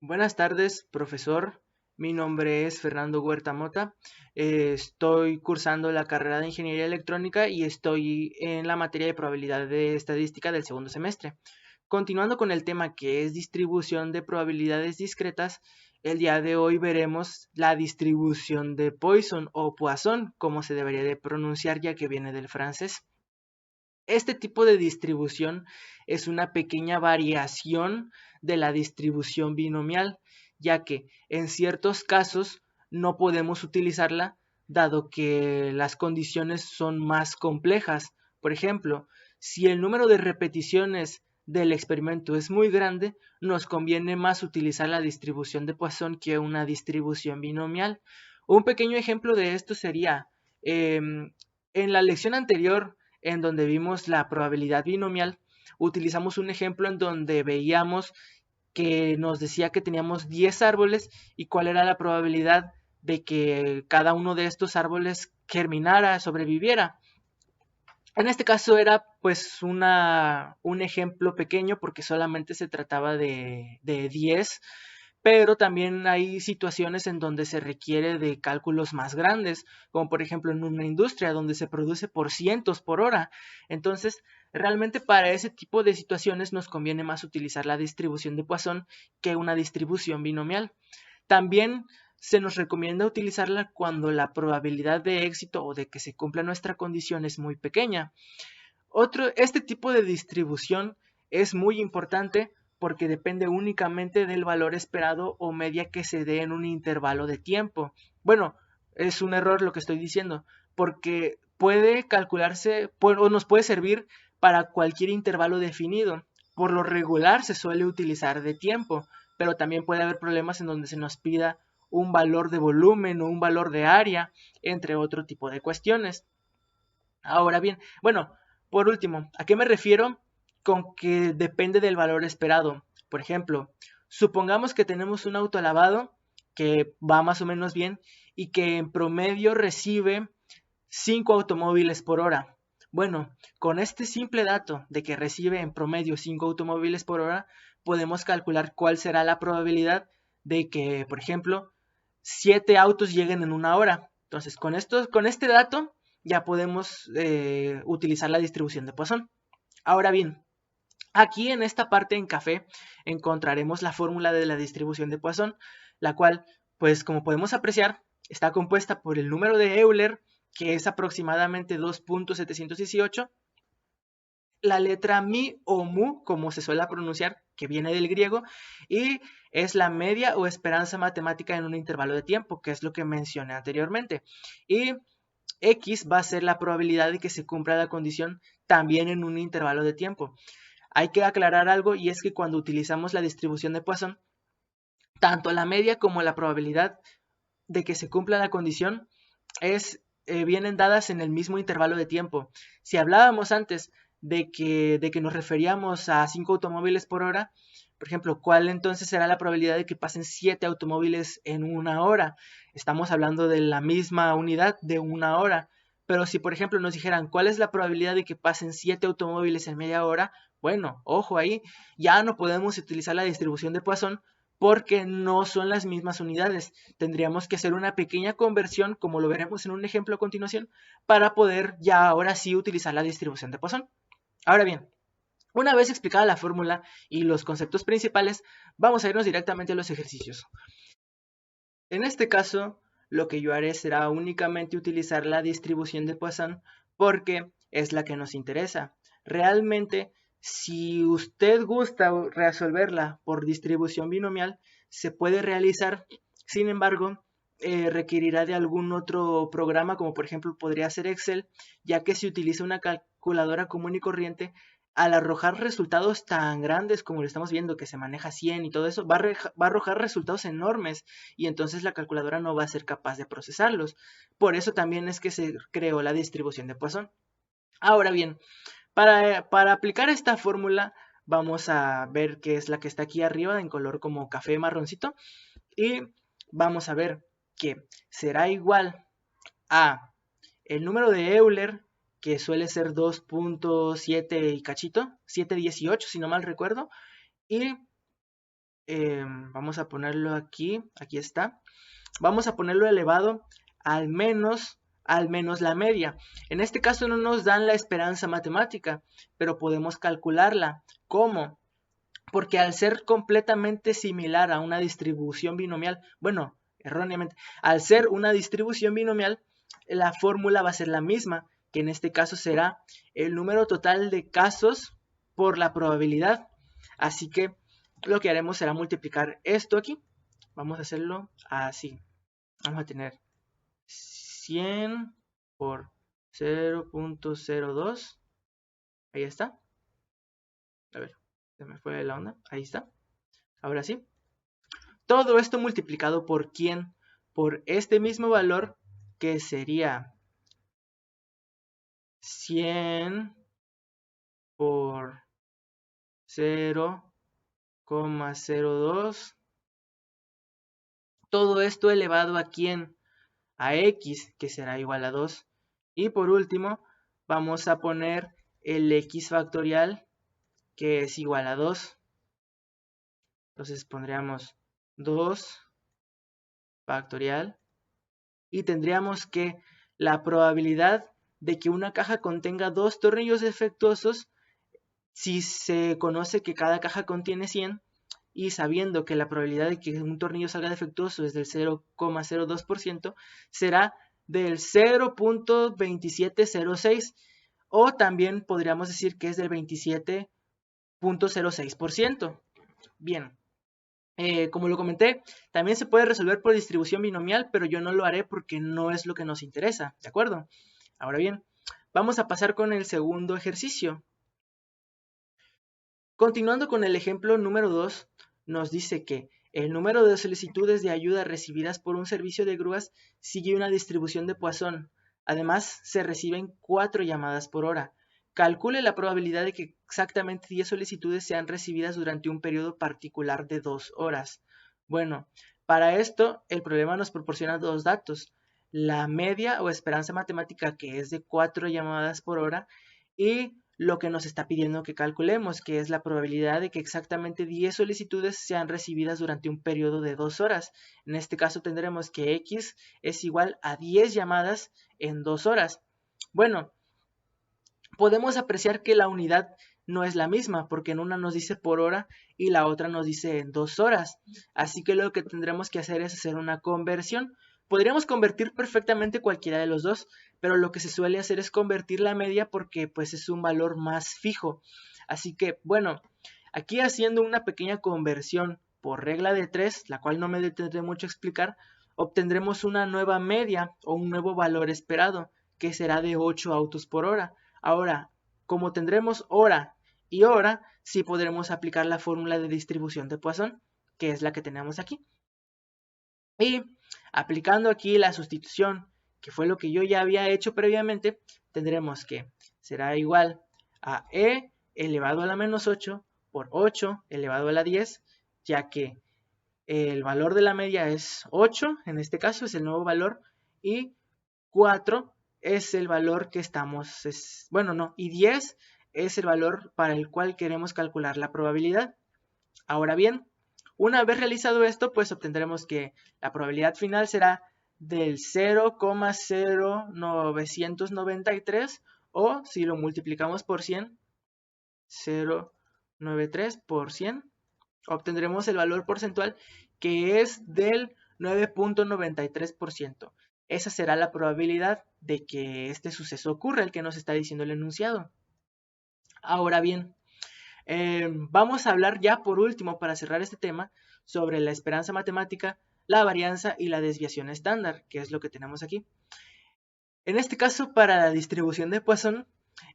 Buenas tardes, profesor. Mi nombre es Fernando Huerta Mota. Estoy cursando la carrera de Ingeniería Electrónica y estoy en la materia de probabilidad de estadística del segundo semestre. Continuando con el tema que es distribución de probabilidades discretas, el día de hoy veremos la distribución de Poisson o Poisson, como se debería de pronunciar ya que viene del francés. Este tipo de distribución es una pequeña variación de la distribución binomial, ya que en ciertos casos no podemos utilizarla dado que las condiciones son más complejas. Por ejemplo, si el número de repeticiones del experimento es muy grande, nos conviene más utilizar la distribución de Poisson que una distribución binomial. Un pequeño ejemplo de esto sería, en la lección anterior en donde vimos la probabilidad binomial, utilizamos un ejemplo en donde veíamos que nos decía que teníamos 10 árboles y cuál era la probabilidad de que cada uno de estos árboles germinara, sobreviviera. En este caso era pues un ejemplo pequeño porque solamente se trataba de 10, pero también hay situaciones en donde se requiere de cálculos más grandes, como por ejemplo en una industria donde se produce por cientos por hora. Entonces, realmente para ese tipo de situaciones nos conviene más utilizar la distribución de Poisson que una distribución binomial. También se nos recomienda utilizarla cuando la probabilidad de éxito o de que se cumpla nuestra condición es muy pequeña. Este tipo de distribución es muy importante porque depende únicamente del valor esperado o media que se dé en un intervalo de tiempo. Bueno, es un error lo que estoy diciendo, porque puede calcularse o nos puede servir para cualquier intervalo definido. Por lo regular se suele utilizar de tiempo, pero también puede haber problemas en donde se nos pida un valor de volumen o un valor de área, entre otro tipo de cuestiones. Ahora bien, bueno, por último, ¿a qué me refiero con que depende del valor esperado? Por ejemplo, supongamos que tenemos un auto lavado que va más o menos bien y que en promedio recibe 5 automóviles por hora. Bueno, con este simple dato de que recibe en promedio 5 automóviles por hora, podemos calcular cuál será la probabilidad de que, por ejemplo, 7 autos lleguen en una hora. Entonces, con este dato ya podemos utilizar la distribución de Poisson. Ahora bien, aquí en esta parte en café encontraremos la fórmula de la distribución de Poisson, la cual, pues como podemos apreciar, está compuesta por el número de Euler, que es aproximadamente 2.718, la letra mi o mu, como se suele pronunciar, que viene del griego, y es la media o esperanza matemática en un intervalo de tiempo, que es lo que mencioné anteriormente. Y X va a ser la probabilidad de que se cumpla la condición también en un intervalo de tiempo. Hay que aclarar algo y es que cuando utilizamos la distribución de Poisson, tanto la media como la probabilidad de que se cumpla la condición vienen dadas en el mismo intervalo de tiempo. Si hablábamos antes de que nos referíamos a 5 automóviles por hora, por ejemplo, ¿cuál entonces será la probabilidad de que pasen 7 automóviles en una hora? Estamos hablando de la misma unidad de una hora. Pero si, por ejemplo, nos dijeran cuál es la probabilidad de que pasen 7 automóviles en media hora, bueno, ojo ahí, ya no podemos utilizar la distribución de Poisson porque no son las mismas unidades. Tendríamos que hacer una pequeña conversión, como lo veremos en un ejemplo a continuación, para poder ya ahora sí utilizar la distribución de Poisson. Ahora bien, una vez explicada la fórmula y los conceptos principales, vamos a irnos directamente a los ejercicios. En este caso, lo que yo haré será únicamente utilizar la distribución de Poisson porque es la que nos interesa. Realmente, si usted gusta resolverla por distribución binomial, se puede realizar. Sin embargo, requerirá de algún otro programa, como por ejemplo podría ser Excel, ya que si utiliza una calculadora común y corriente, al arrojar resultados tan grandes como lo estamos viendo, que se maneja 100 y todo eso, va a arrojar resultados enormes y entonces la calculadora no va a ser capaz de procesarlos. Por eso también es que se creó la distribución de Poisson. Ahora bien, para aplicar esta fórmula, vamos a ver qué es la que está aquí arriba en color como café marroncito y vamos a ver que será igual a el número de Euler, que suele ser 2.7 y cachito, 718 si no mal recuerdo, y Vamos a ponerlo aquí está. Vamos a ponerlo elevado al menos la media. En este caso no nos dan la esperanza matemática, pero podemos calcularla. ¿Cómo? Porque al ser completamente similar a una distribución binomial, bueno, erróneamente, al ser una distribución binomial, la fórmula va a ser la misma, que en este caso será el número total de casos por la probabilidad. Así que lo que haremos será multiplicar esto aquí. Vamos a hacerlo así. Vamos a tener 100 por 0.02. Ahí está. A ver, se me fue la onda. Ahí está. Ahora sí. Todo esto multiplicado por ¿quién? Por este mismo valor, que sería 100 por 0,02. Todo esto elevado a ¿quién? A x, que será igual a 2. Y por último, vamos a poner el x factorial, que es igual a 2. Entonces pondríamos 2 factorial. Y tendríamos que la probabilidad de que una caja contenga 2 tornillos defectuosos, si se conoce que cada caja contiene 100, y sabiendo que la probabilidad de que un tornillo salga defectuoso es del 0,02%, será del 0.2706, o también podríamos decir que es del 27.06%. Bien. Como lo comenté, también se puede resolver por distribución binomial, pero yo no lo haré porque no es lo que nos interesa, ¿de acuerdo? Ahora bien, vamos a pasar con el segundo ejercicio. Continuando con el ejemplo número 2, nos dice que el número de solicitudes de ayuda recibidas por un servicio de grúas sigue una distribución de Poisson. Además, se reciben 4 llamadas por hora. Calcule la probabilidad de que exactamente 10 solicitudes sean recibidas durante un periodo particular de 2 horas. Bueno, para esto el problema nos proporciona dos datos: la media o esperanza matemática, que es de 4 llamadas por hora, y lo que nos está pidiendo que calculemos, que es la probabilidad de que exactamente 10 solicitudes sean recibidas durante un periodo de 2 horas. En este caso tendremos que x es igual a 10 llamadas en 2 horas. Bueno, podemos apreciar que la unidad no es la misma, porque en una nos dice por hora y la otra nos dice en 2 horas. Así que lo que tendremos que hacer es hacer una conversión. Podríamos convertir perfectamente cualquiera de los dos, pero lo que se suele hacer es convertir la media porque pues es un valor más fijo. Así que bueno, aquí haciendo una pequeña conversión por regla de 3, la cual no me detendré mucho a explicar, obtendremos una nueva media o un nuevo valor esperado, que será de 8 autos por hora. Ahora, como tendremos hora y hora, sí podremos aplicar la fórmula de distribución de Poisson, que es la que tenemos aquí. Y aplicando aquí la sustitución, que fue lo que yo ya había hecho previamente, tendremos que será igual a e elevado a la menos 8 por 8 elevado a la 10, ya que el valor de la media es 8, en este caso es el nuevo valor, y 4 es el valor que estamos, y 10 es el valor para el cual queremos calcular la probabilidad. Ahora bien, una vez realizado esto, pues obtendremos que la probabilidad final será del 0,0993, o si lo multiplicamos por 100, 0,93 por 100, obtendremos el valor porcentual, que es del 9.93%. Esa será la probabilidad de que este suceso ocurra, el que nos está diciendo el enunciado. Ahora bien, vamos a hablar ya por último, para cerrar este tema, sobre la esperanza matemática, la varianza y la desviación estándar, que es lo que tenemos aquí. En este caso, para la distribución de Poisson,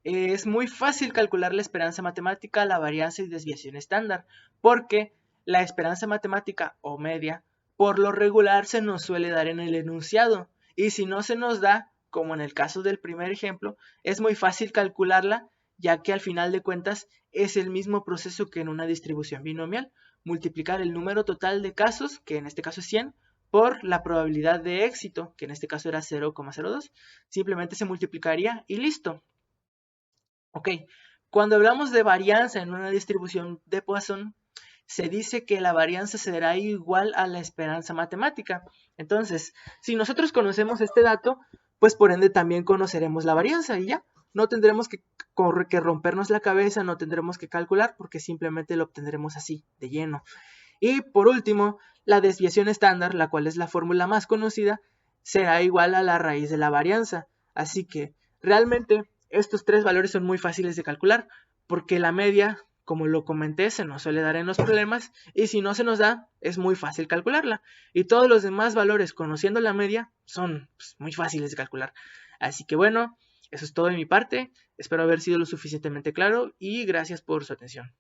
es muy fácil calcular la esperanza matemática, la varianza y desviación estándar, porque la esperanza matemática o media, por lo regular, se nos suele dar en el enunciado, y si no se nos da, como en el caso del primer ejemplo, es muy fácil calcularla, ya que al final de cuentas es el mismo proceso que en una distribución binomial: multiplicar el número total de casos, que en este caso es 100, por la probabilidad de éxito, que en este caso era 0,02, simplemente se multiplicaría y listo. Ok, cuando hablamos de varianza en una distribución de Poisson, se dice que la varianza será igual a la esperanza matemática. Entonces, si nosotros conocemos este dato, pues por ende también conoceremos la varianza y ya. No tendremos que rompernos la cabeza, no tendremos que calcular porque simplemente lo obtendremos así, de lleno. Y por último, la desviación estándar, la cual es la fórmula más conocida, será igual a la raíz de la varianza. Así que realmente estos tres valores son muy fáciles de calcular porque la media, como lo comenté, se nos suele dar en los problemas y si no se nos da, es muy fácil calcularla. Y todos los demás valores, conociendo la media, son muy fáciles de calcular. Así que bueno, eso es todo de mi parte. Espero haber sido lo suficientemente claro y gracias por su atención.